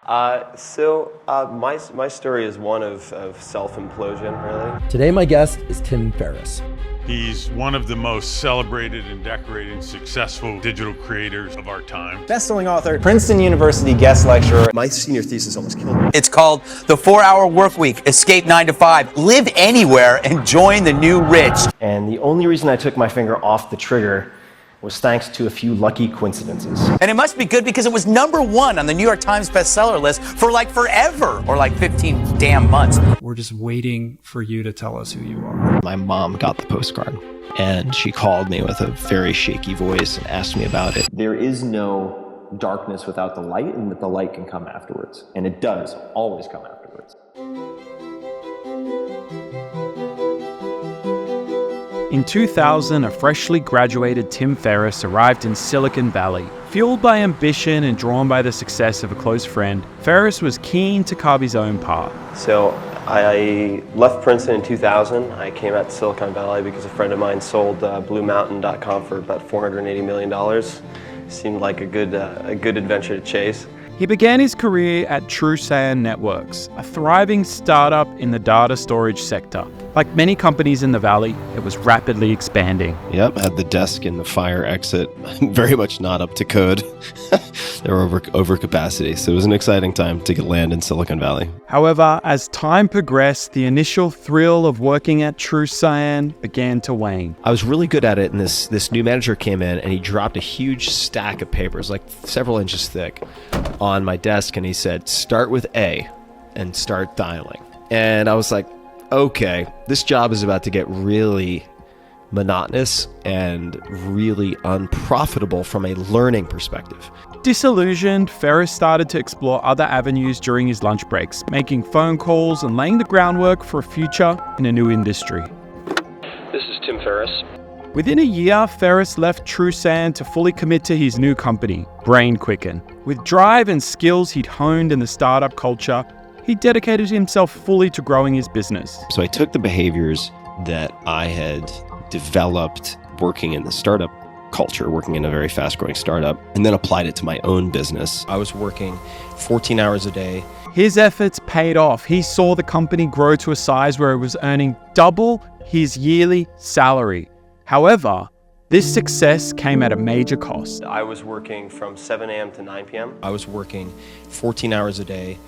My story is one of self-implosion, really. Today my guest is Tim Ferriss. He's one of the most celebrated and decorated, successful digital creators of our time. Best-selling author, Princeton University guest lecturer. My senior thesis almost killed me. It's called The 4-Hour Workweek, Escape 9 to 5, Live Anywhere and Join the New Rich. And the only reason I took my finger off the trigger was thanks to a few lucky coincidences. And it must be good because it was #1 on the New York Times bestseller list for like forever, or like 15 damn months. We're just waiting for you to tell us who you are. My mom got the postcard, and she called me with a very shaky voice and asked me about it. There is no darkness without the light, and that the light can come afterwards. And it does always come afterwards. In 2000, a freshly graduated Tim Ferriss arrived in Silicon Valley. Fueled by ambition and drawn by the success of a close friend, Ferriss was keen to carve his own path. So I left Princeton in 2000. I came out to Silicon Valley because a friend of mine sold BlueMountain.com for about $480 million. Seemed like a good adventure to chase. He began his career at TrueSand Networks, a thriving startup in the data storage sector. Like many companies in the Valley, it was rapidly expanding. Yep, had the desk in the fire exit. Very much not up to code. They were over capacity, so it was an exciting time to land in Silicon Valley. However, as time progressed, the initial thrill of working at TrueSand began to wane. I was really good at it, and this new manager came in, and he dropped a huge stack of papers, like several inches thick, on my desk, and he said, "Start with A and start dialing." And I was like, okay, this job is about to get really monotonous and really unprofitable from a learning perspective. Disillusioned, Ferriss started to explore other avenues during his lunch breaks, making phone calls and laying the groundwork for a future in a new industry. This is Tim Ferriss. Within a year, Ferriss left TrueSand to fully commit to his new company, BrainQuicken. With drive and skills he'd honed in the startup culture, he dedicated himself fully to growing his business. So I took the behaviors that I had developed working in the startup culture, working in a very fast-growing startup, and then applied it to my own business. I was working 14 hours a day. His efforts paid off. He saw the company grow to a size where it was earning double his yearly salary. However, this success came at a major cost. I was working from 7 a.m. to 9 p.m. I was working 14 hours a day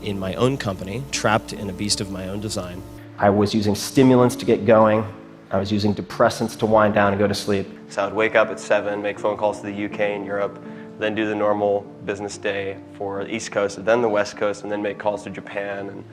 in my own company, trapped in a beast of my own design. I was using stimulants to get going. I was using depressants to wind down and go to sleep. So I would wake up at 7, make phone calls to the UK and Europe, then do the normal business day for the East Coast, then the West Coast, and then make calls to Japan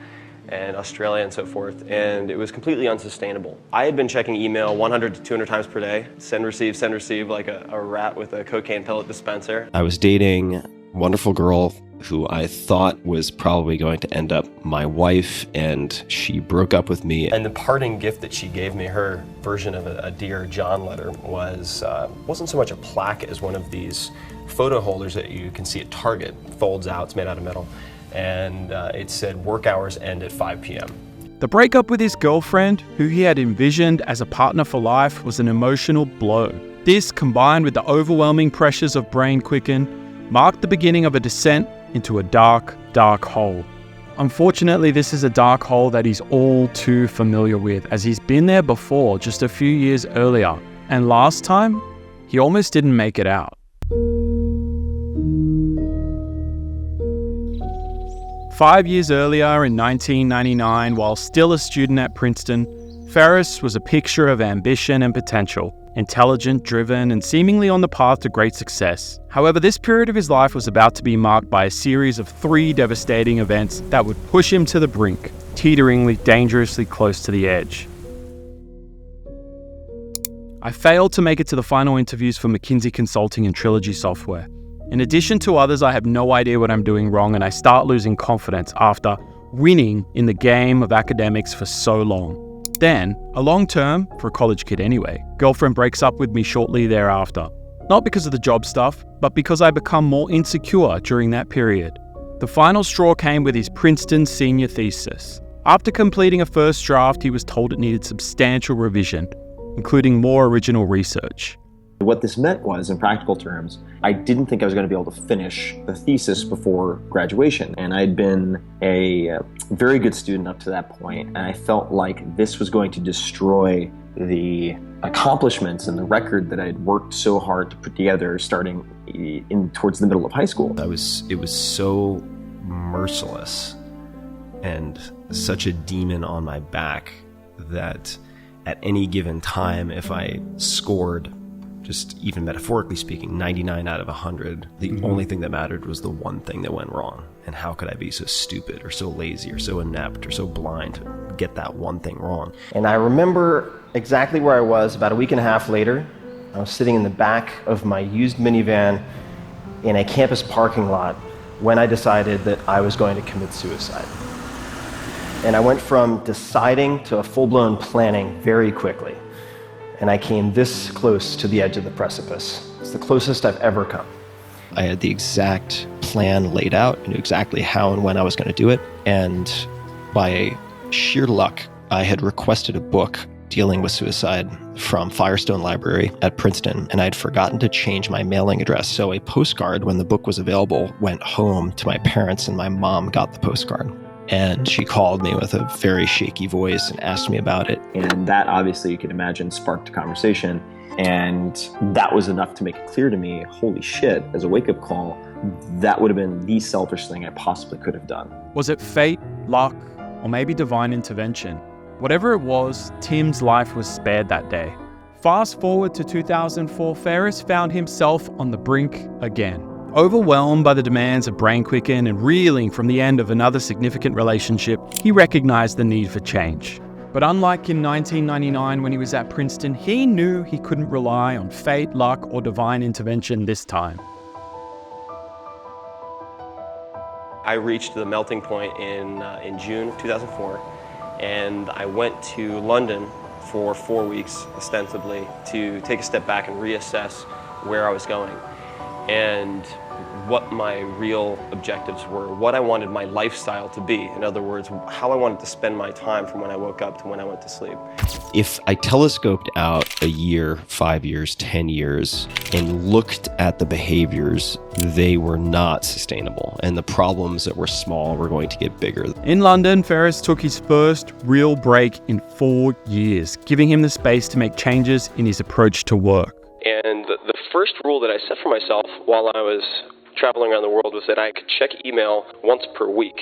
and Australia and so forth. And it was completely unsustainable. I had been checking email 100 to 200 times per day, send, receive, like a rat with a cocaine pellet dispenser. I was dating a wonderful girl who I thought was probably going to end up my wife, and she broke up with me. And the parting gift that she gave me, her version of a Dear John letter, wasn't so much a plaque as one of these photo holders that you can see at Target. Folds out, it's made out of metal. And it said, "Work hours end at 5 p.m. The breakup with his girlfriend, who he had envisioned as a partner for life, was an emotional blow. This, combined with the overwhelming pressures of BrainQuicken, marked the beginning of a descent into a dark, dark hole. Unfortunately, this is a dark hole that he's all too familiar with, as he's been there before just a few years earlier, and last time, he almost didn't make it out. 5 years earlier, in 1999, while still a student at Princeton, Ferriss was a picture of ambition and potential. Intelligent, driven, and seemingly on the path to great success. However, this period of his life was about to be marked by a series of 3 devastating events that would push him to the brink, teeteringly dangerously close to the edge. I failed to make it to the final interviews for McKinsey Consulting and Trilogy Software. In addition to others, I have no idea what I'm doing wrong, and I start losing confidence after winning in the game of academics for so long. Then, a long term, for a college kid anyway, girlfriend breaks up with me shortly thereafter. Not because of the job stuff, but because I become more insecure during that period. The final straw came with his Princeton senior thesis. After completing a first draft, he was told it needed substantial revision, including more original research. What this meant was, in practical terms, I didn't think I was going to be able to finish the thesis before graduation. And I'd been a very good student up to that point, and I felt like this was going to destroy the accomplishments and the record that I'd worked so hard to put together starting towards the middle of high school. It was so merciless and such a demon on my back that at any given time, if I scored, just even metaphorically speaking, 99 out of 100, the only thing that mattered was the one thing that went wrong. And how could I be so stupid or so lazy or so inept or so blind to get that one thing wrong? And I remember exactly where I was about a week and a half later. I was sitting in the back of my used minivan in a campus parking lot when I decided that I was going to commit suicide. And I went from deciding to a full-blown planning very quickly. And I came this close to the edge of the precipice. It's the closest I've ever come. I had the exact plan laid out. I knew exactly how and when I was going to do it. And by sheer luck, I had requested a book dealing with suicide from Firestone Library at Princeton, and I'd forgotten to change my mailing address. So a postcard, when the book was available, went home to my parents, and my mom got the postcard. And she called me with a very shaky voice and asked me about it. And that, obviously, you can imagine, sparked a conversation. And that was enough to make it clear to me, holy shit, as a wake-up call, that would have been the selfish thing I possibly could have done. Was it fate, luck, or maybe divine intervention? Whatever it was, Tim's life was spared that day. Fast forward to 2004, Ferriss found himself on the brink again. Overwhelmed by the demands of Brain Quicken and reeling from the end of another significant relationship, he recognized the need for change. But unlike in 1999 when he was at Princeton, he knew he couldn't rely on fate, luck, or divine intervention this time. I reached the melting point in June of 2004, and I went to London for 4 weeks, ostensibly, to take a step back and reassess where I was going and what my real objectives were, what I wanted my lifestyle to be. In other words, how I wanted to spend my time from when I woke up to when I went to sleep. If I telescoped out a year, 5 years, 10 years, and looked at the behaviors, they were not sustainable. And the problems that were small were going to get bigger. In London, Ferriss took his first real break in 4 years, giving him the space to make changes in his approach to work. And the first rule that I set for myself while I was traveling around the world was that I could check email once per week.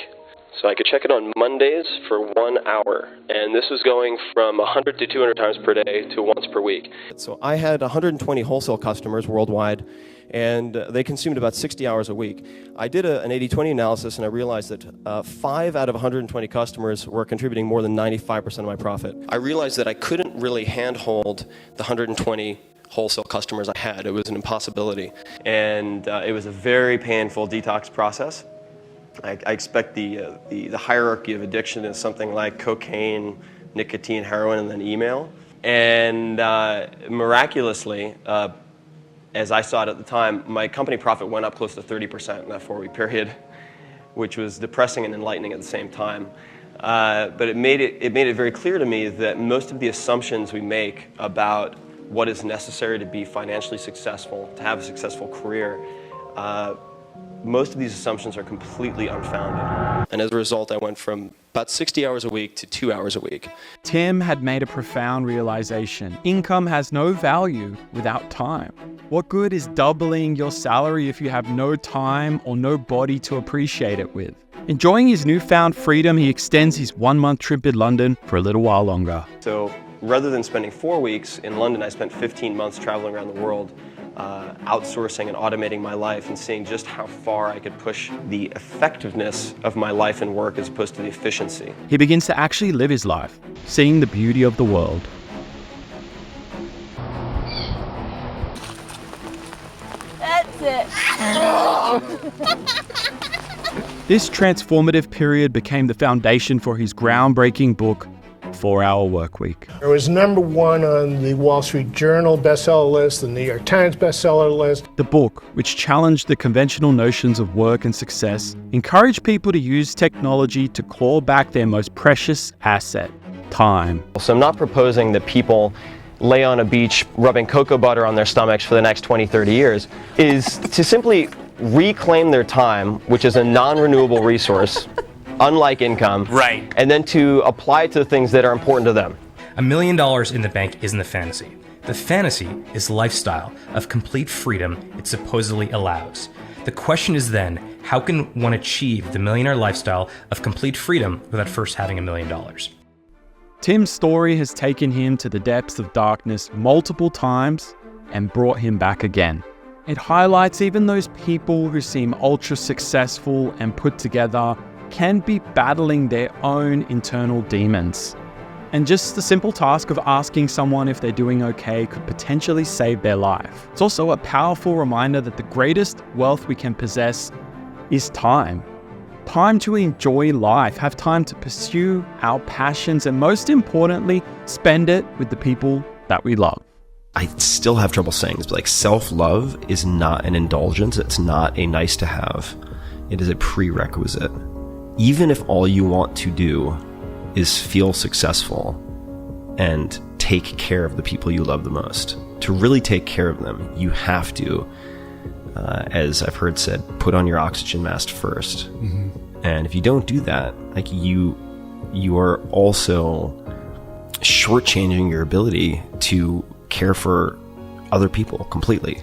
So I could check it on Mondays for 1 hour. And this was going from 100 to 200 times per day to once per week. So I had 120 wholesale customers worldwide, and they consumed about 60 hours a week. I did an 80-20 analysis, and I realized that 5 out of 120 customers were contributing more than 95% of my profit. I realized that I couldn't really handhold the 120 wholesale customers I had. It was an impossibility. And it was a very painful detox process. I expect the hierarchy of addiction is something like cocaine, nicotine, heroin, and then email. And miraculously, as I saw it at the time, my company profit went up close to 30% in that 4-week period, which was depressing and enlightening at the same time. But it made it very clear to me that most of the assumptions we make about what is necessary to be financially successful, to have a successful career, most of these assumptions are completely unfounded. And as a result, I went from about 60 hours a week to 2 hours a week. Tim had made a profound realization. Income has no value without time. What good is doubling your salary if you have no time or no body to appreciate it with? Enjoying his newfound freedom, he extends his 1-month trip in London for a little while longer. So rather than spending 4 weeks in London, I spent 15 months traveling around the world, outsourcing and automating my life and seeing just how far I could push the effectiveness of my life and work as opposed to the efficiency. He begins to actually live his life, seeing the beauty of the world. That's it. This transformative period became the foundation for his groundbreaking book, 4-Hour Workweek. It was number 1 on the Wall Street Journal bestseller list, the New York Times bestseller list. The book, which challenged the conventional notions of work and success, encouraged people to use technology to claw back their most precious asset, time. So I'm not proposing that people lay on a beach rubbing cocoa butter on their stomachs for the next 20, 30 years, is to simply reclaim their time, which is a non-renewable resource, unlike income, Right. and then to apply it to the things that are important to them. $1 million in the bank isn't the fantasy. The fantasy is the lifestyle of complete freedom it supposedly allows. The question is then, how can one achieve the millionaire lifestyle of complete freedom without first having $1 million? Tim's story has taken him to the depths of darkness multiple times and brought him back again. It highlights even those people who seem ultra successful and put together can be battling their own internal demons. And just the simple task of asking someone if they're doing okay could potentially save their life. It's also a powerful reminder that the greatest wealth we can possess is time. Time to enjoy life, have time to pursue our passions, and most importantly, spend it with the people that we love. I still have trouble saying this, but like self-love is not an indulgence. It's not a nice to have. It is a prerequisite. Even if all you want to do is feel successful and take care of the people you love the most, to really take care of them, you have to, as I've heard said, put on your oxygen mask first. Mm-hmm. And if you don't do that, like you are also shortchanging your ability to care for other people completely.